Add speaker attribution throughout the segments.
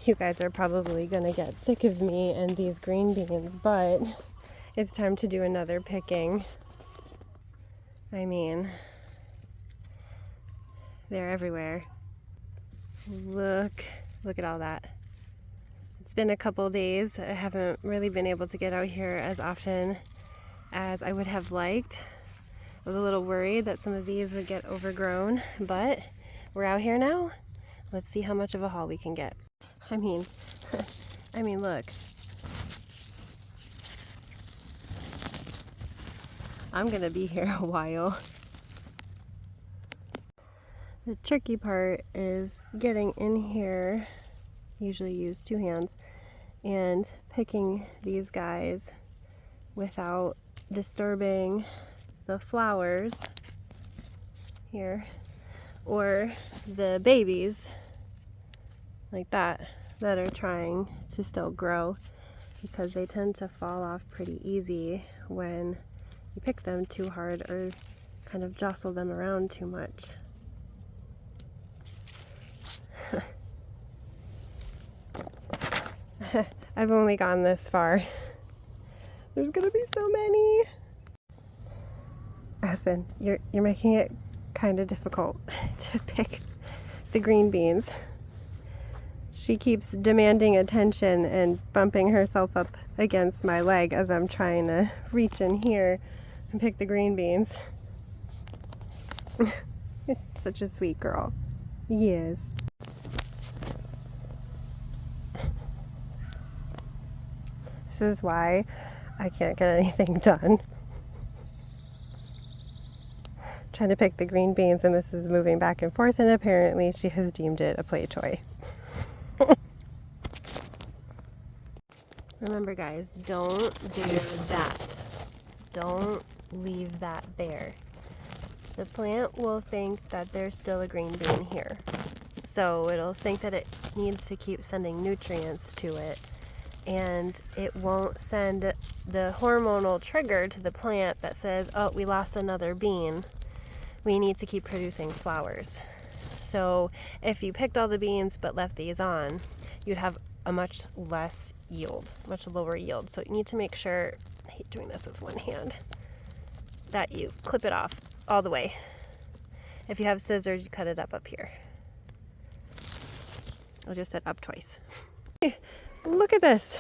Speaker 1: You guys are probably gonna get sick of me and these green beans, but it's time to do another picking. I mean, they're everywhere. Look at all that. It's been a couple days. I haven't really been able to get out here as often as I would have liked. I was a little worried that some of these would get overgrown, but we're out here now. Let's see how much of a haul we can get. I mean, look. I'm gonna be here a while. The tricky part is getting in here, usually use 2 hands, and picking these guys without disturbing the flowers here, or the babies like that are trying to still grow, because they tend to fall off pretty easy when you pick them too hard or kind of jostle them around too much. I've only gone this far. There's gonna be so many. Aspen, you're making it kind of difficult to pick the green beans. She keeps demanding attention and bumping herself up against my leg as I'm trying to reach in here and pick the green beans. Such a sweet girl. Yes. This is why I can't get anything done. Trying to pick the green beans, and this is moving back and forth, and apparently she has deemed it a play toy. Remember guys, don't do that. Don't leave that there. The plant will think that there's still a green bean here. So it'll think that it needs to keep sending nutrients to it, and it won't send the hormonal trigger to the plant that says, oh, we lost another bean. We need to keep producing flowers. So if you picked all the beans but left these on, you'd have a much less yield, much lower yield. So you need to make sure, I hate doing this with one hand, that you clip it off all the way. If you have scissors, you cut it up here. I just said up twice. Look at this.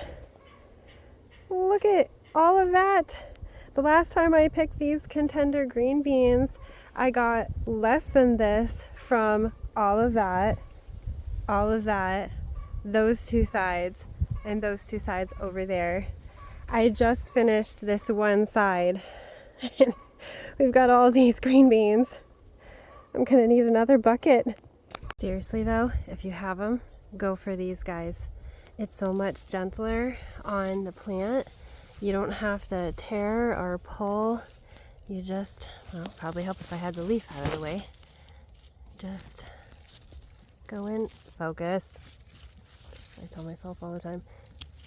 Speaker 1: Look at all of that. The last time I picked these Contender green beans, I got less than this from all of that, those 2 sides, and those 2 sides over there. I just finished this one side. We've got all these green beans. I'm gonna need another bucket. Seriously though, if you have them, go for these guys. It's so much gentler on the plant. You don't have to tear or pull. You just, well, probably help if I had the leaf out of the way. Just go in, focus. I tell myself all the time.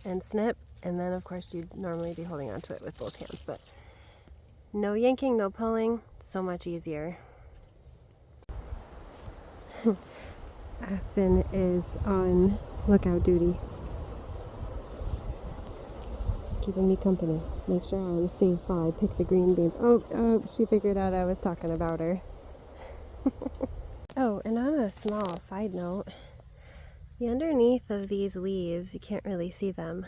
Speaker 1: And snip, and then of course you'd normally be holding onto it with both hands, but no yanking, no pulling, so much easier. Aspen is on lookout duty. Keeping me company. Make sure I'm safe while I pick the green beans. Oh, she figured out I was talking about her. Oh, and on a small side note, the underneath of these leaves, you can't really see them,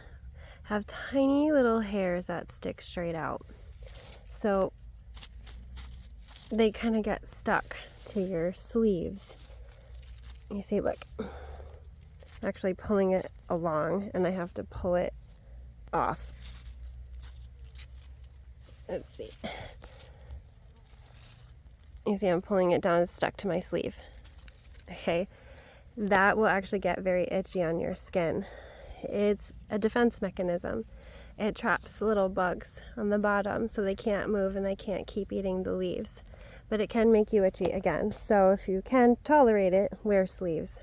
Speaker 1: have tiny little hairs that stick straight out. So they kind of get stuck to your sleeves. You see, look, I'm actually pulling it along and I have to pull it off. Let's see. You see I'm pulling it down, it's stuck to my sleeve. Okay, that will actually get very itchy on your skin. It's a defense mechanism. It traps little bugs on the bottom so they can't move and they can't keep eating the leaves. But it can make you itchy again. So if you can tolerate it, wear sleeves.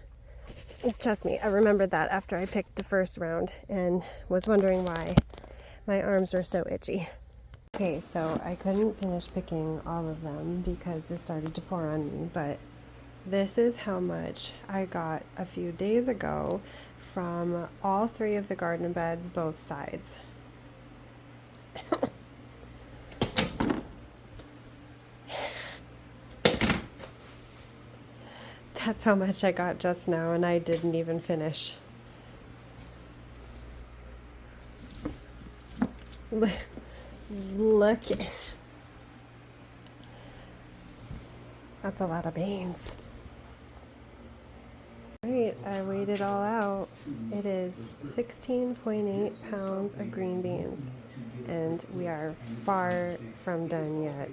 Speaker 1: Trust me, I remembered that after I picked the first round and was wondering why my arms were so itchy. Okay, so I couldn't finish picking all of them because it started to pour on me, but this is how much I got a few days ago from all three of the garden beds, both sides. That's how much I got just now, and I didn't even finish. Look at it. That's a lot of beans. Alright, I weighed it all out. It is 16.8 pounds of green beans, and we are far from done yet.